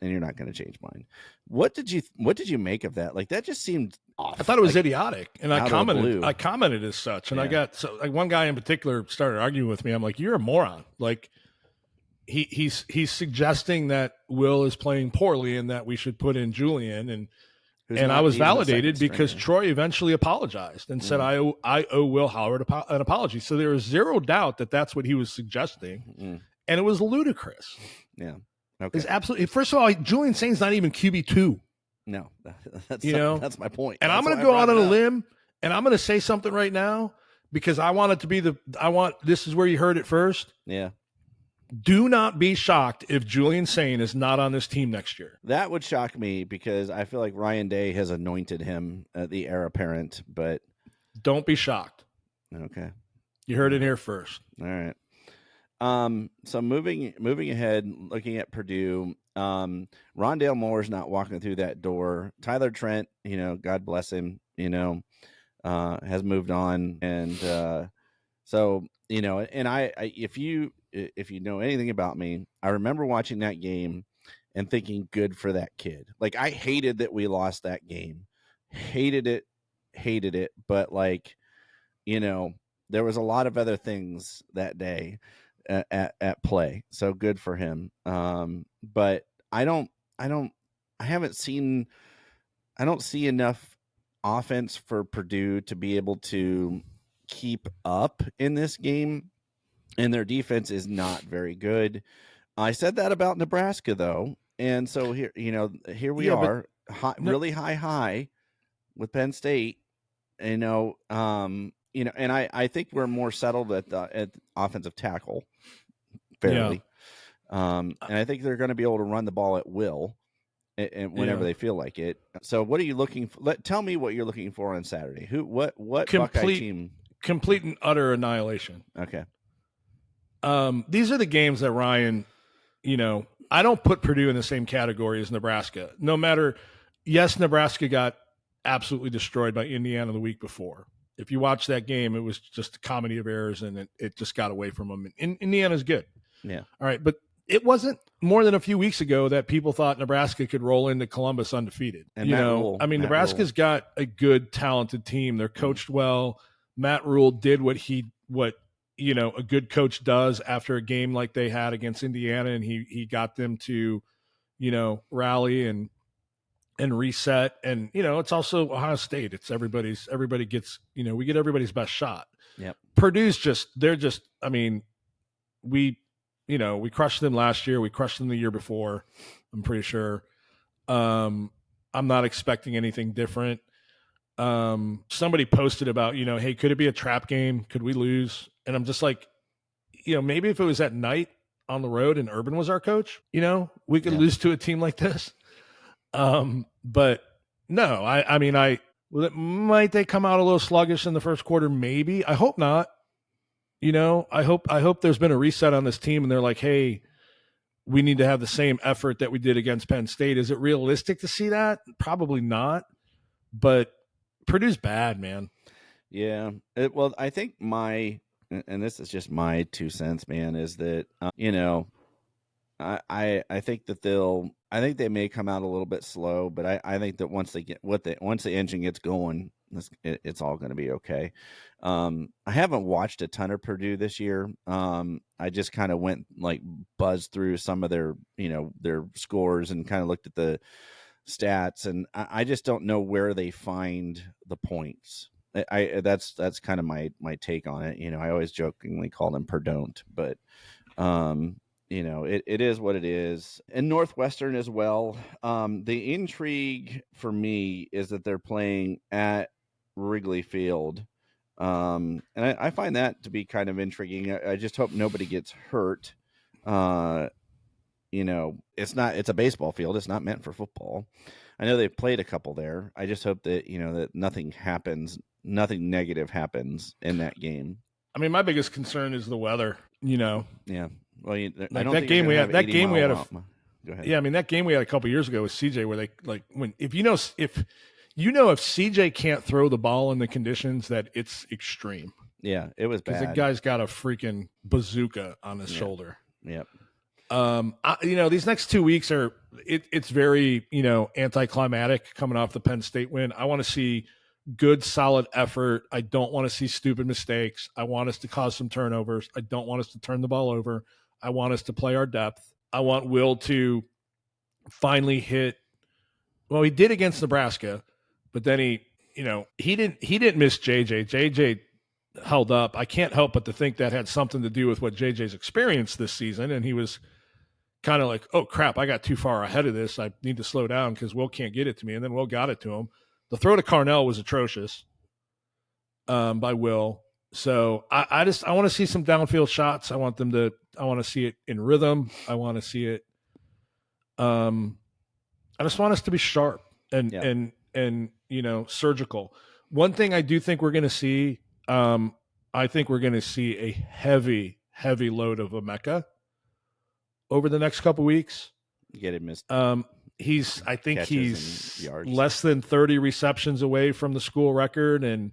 And you're not going to change mine. What did you make of that? Like, that just seemed off. I thought it was idiotic, and I commented as such. And Yeah. I got one guy in particular started arguing with me. I'm like, you're a moron. Like, he's suggesting that Will is playing poorly and that we should put in Julian, and I was validated because Troy eventually apologized and said I owe Will Howard an apology. So there is zero doubt that that's what he was suggesting, and it was ludicrous. Yeah, okay. It's absolutely. First of all, Julian Saint's not even QB2. No, that's my point. And I'm going to go out on a limb, and I'm going to say something right now because I want it to be this is where you heard it first. Yeah. Do not be shocked if Julian Saint is not on this team next year. That would shock me because I feel like Ryan Day has anointed him the heir apparent, but don't be shocked. Okay. You heard it here first. All right. So moving ahead, looking at Purdue, Rondale Moore's not walking through that door. Tyler Trent, God bless him, has moved on. And, so, and I if you know anything about me, I remember watching that game and thinking good for that kid. Like I hated that we lost that game, hated it. But there was a lot of other things that day at play. So good for him. But I don't see enough offense for Purdue to be able to keep up in this game. And their defense is not very good. I said that about Nebraska though. And so here we are really high with Penn State, and I think we're more settled at offensive tackle fairly. Yeah. And I think they're going to be able to run the ball at will and whenever they feel like it. So what are you looking for? Tell me what you're looking for on Saturday. What Buckeye team? Complete and utter annihilation. Okay. These are the games that Ryan, I don't put Purdue in the same category as Nebraska. No matter, yes, Nebraska got absolutely destroyed by Indiana the week before. If you watch that game, it was just a comedy of errors, and it just got away from them. And Indiana's good. Yeah. All right, but it wasn't more than a few weeks ago that people thought Nebraska could roll into Columbus undefeated. And Nebraska's got a good, talented team. They're coached well. Matt Rule did what a good coach does after a game like they had against Indiana, and he got them to, rally and reset. And, it's also Ohio State. It's everybody gets, we get everybody's best shot. Yep. Purdue's we crushed them last year. We crushed them the year before, I'm pretty sure. I'm not expecting anything different. Somebody posted about, hey, could it be a trap game? Could we lose? And I'm just like, maybe if it was at night on the road and Urban was our coach, we could lose to a team like this. But no, might they come out a little sluggish in the first quarter? Maybe. I hope not. I hope there's been a reset on this team and they're like, hey, we need to have the same effort that we did against Penn State. Is it realistic to see that? Probably not. But Purdue's bad, man. Yeah. I think and this is just my 2 cents, man, is that, I think that I think they may come out a little bit slow, but I think that once the engine gets going, it's all going to be okay. I haven't watched a ton of Purdue this year. I just kind of went buzzed through some of their scores and kind of looked at the stats, and I just don't know where they find the points. That's kind of my take on it. I always jokingly call them Perdon't, but it is what it is. And Northwestern as well. The intrigue for me is that they're playing at Wrigley Field. And I find that to be kind of intriguing. I just hope nobody gets hurt. It's a baseball field. It's not meant for football. I know they've played a couple there. I just hope that, that nothing negative happens in that game. My biggest concern is the weather, Yeah. Well, I don't that think game we had, that game we had, go ahead. Yeah. That game we had a couple years ago with CJ where they if CJ can't throw the ball in the conditions that it's extreme. Yeah. It was bad. Because the guy's got a freaking bazooka on his shoulder. Yep. These next 2 weeks it's very, anticlimactic coming off the Penn State win. I want to see good, solid effort. I don't want to see stupid mistakes. I want us to cause some turnovers. I don't want us to turn the ball over. I want us to play our depth. I want Will to finally hit. Well, he did against Nebraska, but then he didn't miss JJ. JJ held up. I can't help but to think that had something to do with what JJ's experienced this season, and he was kind of like, oh crap, I got too far ahead of this. I need to slow down because Will can't get it to me. And then Will got it to him. The throw to Carnell was atrocious by Will. So I want to see some downfield shots. I want to see it in rhythm. I want to see it. I just want us to be sharp and surgical. One thing I do think we're going to see, I think we're going to see a heavy load of Emeka over the next couple weeks. You get it missed. I think he's less than 30 receptions away from the school record, and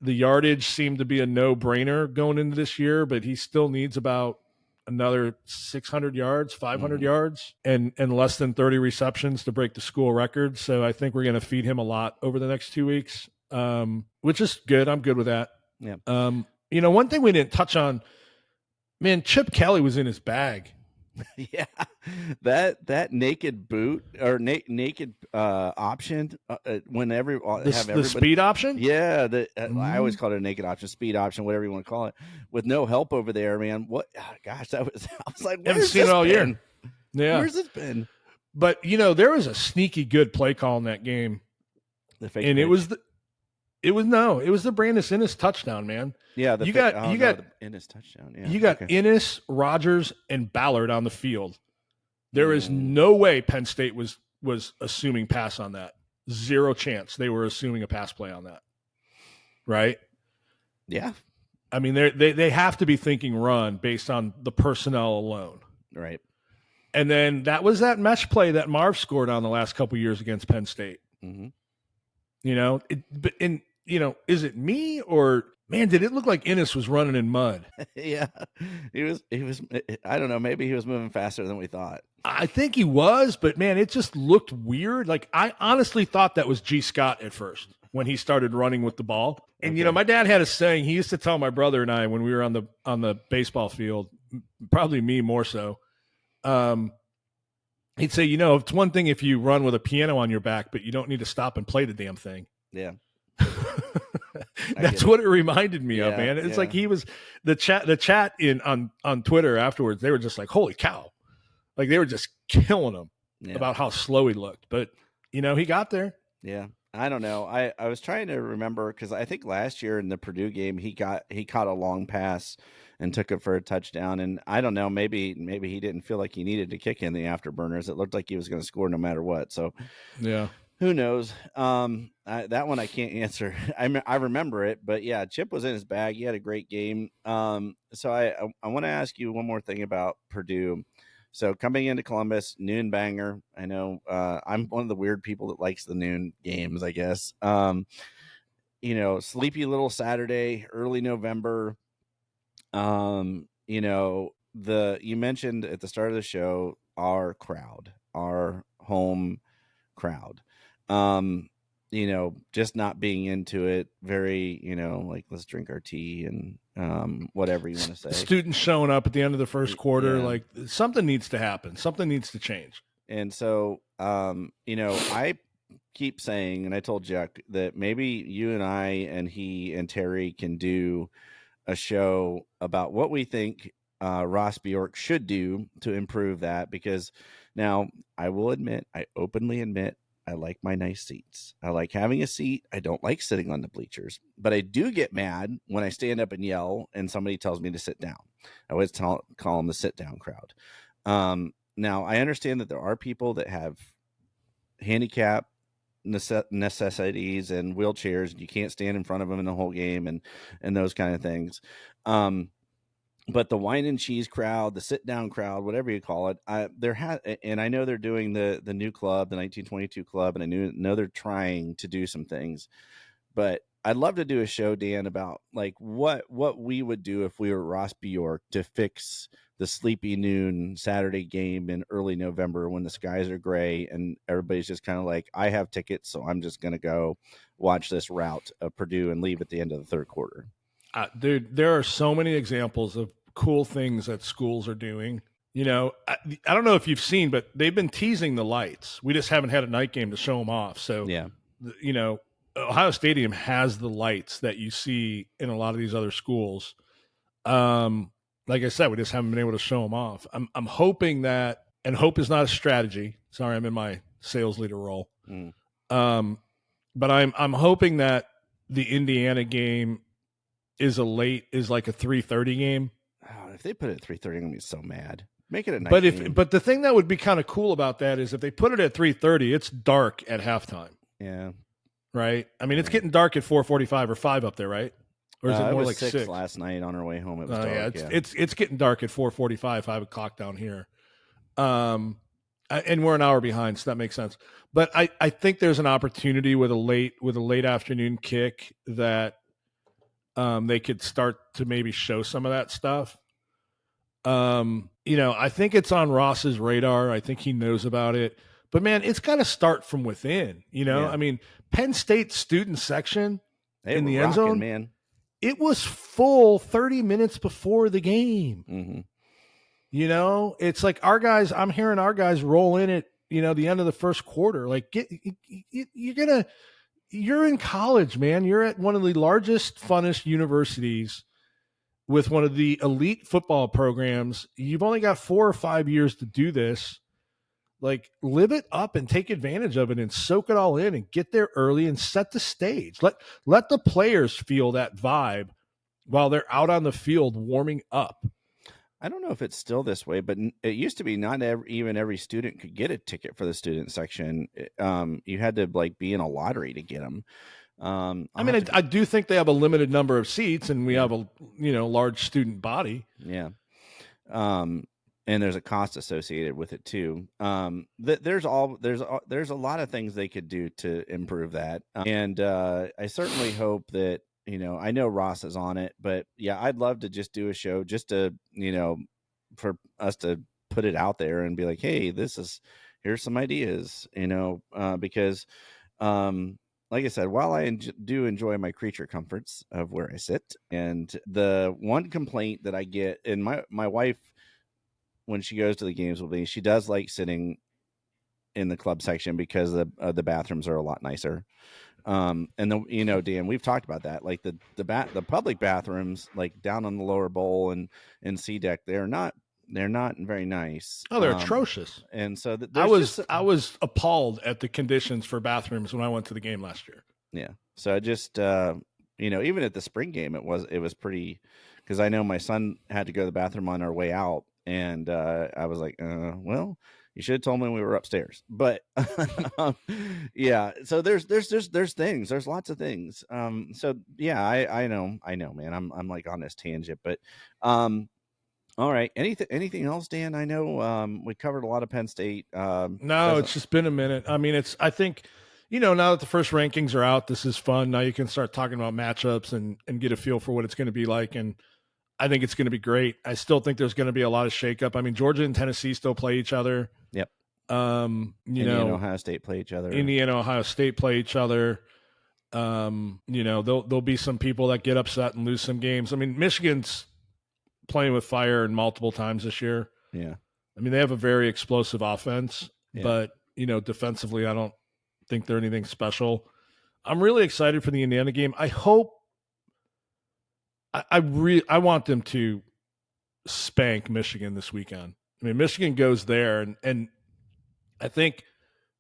the yardage seemed to be a no-brainer going into this year, but he still needs about another 600 yards, 500 yards, and less than 30 receptions to break the school record. So I think we're going to feed him a lot over the next 2 weeks, which is good. I'm good with that. Yeah. One thing we didn't touch on, man, Chip Kelly was in his bag. Yeah, that naked boot or naked option whenever the speed option. Yeah, I always call it a naked option, speed option, whatever you want to call it, with no help over there, man. What? Gosh, I was like, haven't seen it all year. Yeah, where's it been? But there was a sneaky good play call in that game, and pitch. It was the Brandis Innes touchdown, man. Yeah, you got Innes touchdown. Yeah, you got Innes, Rogers, and Ballard on the field. There is no way Penn State was assuming pass on that. Zero chance they were assuming a pass play on that. Right? Yeah. I mean, they have to be thinking run based on the personnel alone. Right. And then that was that mesh play that Marv scored on the last couple of years against Penn State. Mm-hmm. Is it me or man, did it look like Innes was running in mud? Yeah, he was. I don't know. Maybe he was moving faster than we thought. I think he was, but man, it just looked weird. Like I honestly thought that was G. Scott at first when he started running with the ball. And my dad had a saying. He used to tell my brother and I when we were on the baseball field, probably me more so. He'd say, it's one thing if you run with a piano on your back, but you don't need to stop and play the damn thing. Yeah. That's what it reminded me of, man. It's like he was the chat on Twitter afterwards. They were just like, holy cow. Like they were just killing him about how slow he looked, but he got there. Yeah. I don't know. I was trying to remember because I think last year in the Purdue game, he caught a long pass and took it for a touchdown. And I don't know, maybe he didn't feel like he needed to kick in the afterburners. It looked like he was going to score no matter what. So yeah. Who knows? That one I can't answer. I remember it, but yeah, Chip was in his bag. He had a great game. So I want to ask you one more thing about Purdue. So coming into Columbus, noon banger. I know I'm one of the weird people that likes the noon games, I guess. Sleepy little Saturday, early November. You mentioned at the start of the show our crowd, our home crowd. Just not being into it, very, like let's drink our tea and whatever you want to say. Students showing up at the end of the first quarter, like something needs to happen. Something needs to change. And so, I keep saying, and I told Jack that maybe you and I and he and Terry can do a show about what we think Ross Bjork should do to improve that, because now I will admit, I openly admit, I like my nice seats. I like having a seat. I don't like sitting on the bleachers, but I do get mad when I stand up and yell and somebody tells me to sit down. I always call them the sit down crowd. Now I understand that there are people that have handicap necessities and wheelchairs, and you can't stand in front of them in the whole game and those kind of things. But the wine and cheese crowd, the sit down crowd, whatever you call it, and I know they're doing the new club, the 1922 club, and I know they're trying to do some things. But I'd love to do a show, Dan, about like what we would do if we were Ross Bjork to fix the sleepy noon Saturday game in early November when the skies are gray and everybody's just kind of like, I have tickets, so I'm just going to go watch this rout of Purdue and leave at the end of the third quarter. Dude, there are so many examples of cool things that schools are doing. You know, I don't know if you've seen, but they've been teasing the lights. We just haven't had a night game to show them off. So, Yeah. you know, Ohio Stadium has the lights that you see in a lot of these other schools. Like I said, we just haven't been able to show them off. I'm hoping that, and hope is not a strategy. Sorry, I'm in my sales leader role. But I'm hoping that the Indiana game is like a 3:30 game. Oh, if they put it at 3:30, I'm gonna be so mad. Make it a night But game. but the thing that would be kind of cool about that is if they put it at 3:30, it's dark at halftime. Yeah. Right. I mean, it's getting dark at 4:45 or 5 up there, right? Or is it more like 6 last night on our way home? It was dark. Yeah, it's getting dark at 4:45, 5 o'clock down here. And we're an hour behind, so that makes sense. But I think there's an opportunity with a late afternoon kick that they could start to maybe show some of that stuff. You know, I think it's on Ross's radar. I think he knows about it. But man, it's got to start from within. You know, I mean, Penn State student section in the end zone, man. It was full 30 minutes before the game. Mm-hmm. You know, it's like I'm hearing our guys roll in at, you know, the end of the first quarter. Like, you're in college, man. You're at one of the largest, funnest universities with one of the elite football programs. You've only got 4 or 5 years to do this. Like, live it up and take advantage of it and soak it all in and get there early and set the stage. Let the players feel that vibe while they're out on the field warming up. I don't know if it's still this way, but it used to be not even every student could get a ticket for the student section. You had to like be in a lottery to get them. I do think they have a limited number of seats, and we have a large student body. Yeah. And there's a cost associated with it too. There's a lot of things they could do to improve that. And I certainly hope that, you know, I know Ross is on it, but yeah, I'd love to just do a show just to, you know, for us to put it out there and be like, hey, here's some ideas, you know, because, like I said, while I do enjoy my creature comforts of where I sit, and the one complaint that I get, and my wife, when she goes to the games with me, she does like sitting in the club section because the bathrooms are a lot nicer. And you know, Dan, we've talked about that. Like the public bathrooms, like down on the lower bowl and C deck, they're not very nice. Oh, they're atrocious. And so I was appalled at the conditions for bathrooms when I went to the game last year. Yeah. So I just you know, even at the spring game, it was pretty, because I know my son had to go to the bathroom on our way out. And I was like, well, you should have told me when we were upstairs. But yeah, so there's things, there's lots of things. So yeah, I know, man. I'm like on this tangent, but all right. Anything else, Dan? I know we covered a lot of Penn State. No, it's just been a minute. I mean, I think, you know, now that the first rankings are out, this is fun. Now you can start talking about matchups and get a feel for what it's going to be like. And I think it's going to be great. I still think there's going to be a lot of shakeup. I mean, Georgia and Tennessee still play each other. Yep. Indiana and Ohio State play each other. Indiana, Ohio State play each other. You know, there'll be some people that get upset and lose some games. I mean, Michigan's playing with fire and multiple times this year. Yeah. I mean, they have a very explosive offense, but, you know, defensively, I don't think they're anything special. I'm really excited for the Indiana game. I hope, I want them to spank Michigan this weekend. I mean, Michigan goes there, and I think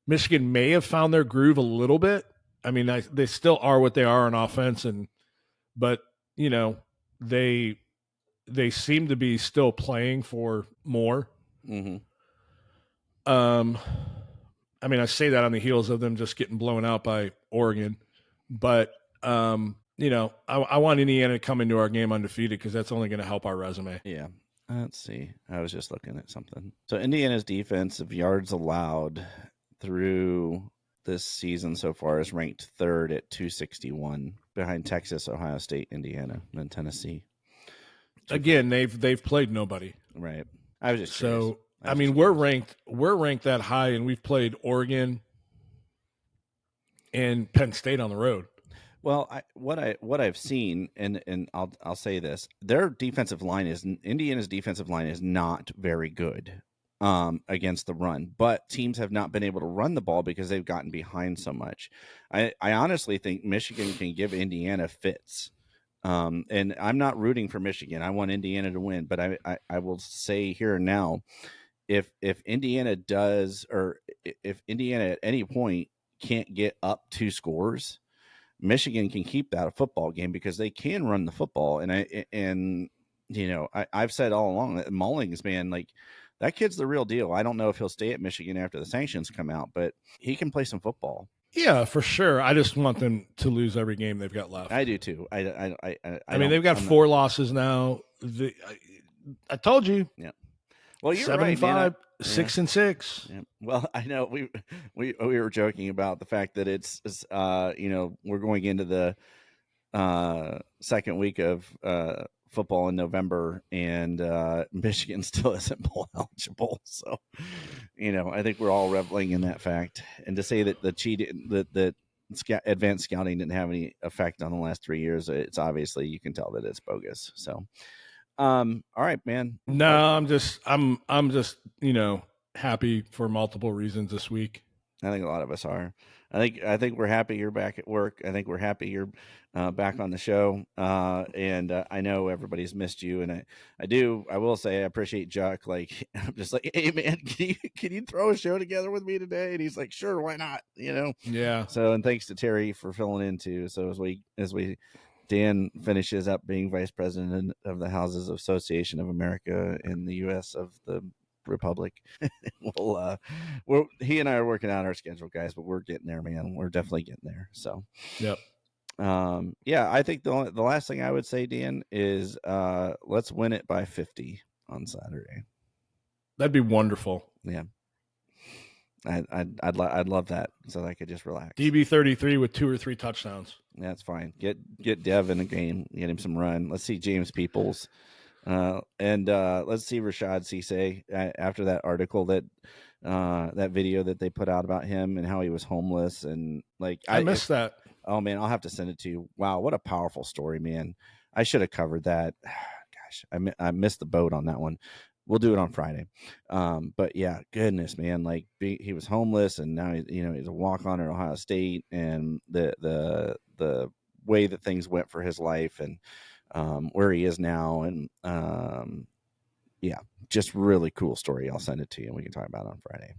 Michigan may have found their groove a little bit. I mean, they still are what they are on offense, but you know, they seem to be still playing for more. Mm-hmm. I mean, I say that on the heels of them just getting blown out by Oregon, but you know, I want Indiana to come into our game undefeated because that's only going to help our resume. Yeah. Let's see. I was just looking at something. So Indiana's defensive yards allowed through this season so far is ranked 3rd at 261, behind Texas, Ohio State, Indiana, and Tennessee. Again, they've played nobody. Right. I was just so. I mean, we're ranked that high, and we've played Oregon and Penn State on the road. Well, what I've seen, and I'll say this: their defensive line is Indiana's defensive line is not very good against the run, but teams have not been able to run the ball because they've gotten behind so much. I honestly think Michigan can give Indiana fits. And I'm not rooting for Michigan. I want Indiana to win, but I will say here and now, if Indiana does, or if Indiana at any point can't get up 2 scores, Michigan can keep that a football game because they can run the football. And I've said all along that Mullings, man, like that kid's the real deal. I don't know if he'll stay at Michigan after the sanctions come out, but he can play some football. Yeah, for sure. I just want them to lose every game they've got left. I do too. I mean, they've got 4 losses now. I told you. Yeah. Well, you're 7 right, and 5, man. 6 and 6. Yeah. Well, I know we were joking about the fact that it's we're going into the second week of football in November, and Michigan still isn't bowl eligible. So, I think we're all reveling in that fact. And to say that the advanced scouting didn't have any effect on the last 3 years, it's obviously, you can tell that it's bogus. So, all right, man. No, I'm just happy for multiple reasons this week. I think a lot of us are. I think we're happy you're back at work. I think we're happy you're back on the show. And I know everybody's missed you. And I will say I appreciate Chuck. Like, I'm just like, hey man, can you throw a show together with me today? And he's like, sure, why not? Yeah. So, and thanks to Terry for filling in too. So as Dan finishes up being vice president of the Houses Association of America in the U.S. of the Republic, he and I are working out our schedule, guys, but we're getting there, man. We're definitely getting there. So, yep. Yeah, I think the last thing I would say, Dan, is let's win it by 50 on Saturday. That'd be wonderful. Yeah. I'd love that, so that I could just relax. DB33 with 2 or 3 touchdowns. That's fine. Get Dev in the game, get him some run. Let's see James Peoples, and let's see Rashad Cisse after that article that video that they put out about him and how he was homeless, and like I missed that. Oh man, I'll have to send it to you. Wow, what a powerful story, man. I should have covered that. Gosh, I missed the boat on that one. We'll do it on Friday. But yeah, goodness, man, like he was homeless, and now he's a walk-on at Ohio State, and the way that things went for his life, and where he is now, and yeah, just really cool story. I'll send it to you, and we can talk about it on Friday.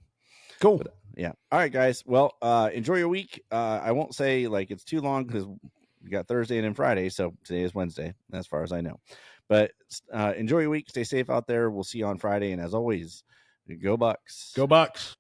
Cool. But, yeah. All right, guys. Well, enjoy your week. I won't say like it's too long because we got Thursday and then Friday. So today is Wednesday, as far as I know. But enjoy your week. Stay safe out there. We'll see you on Friday. And as always, go Bucks. Go Bucks.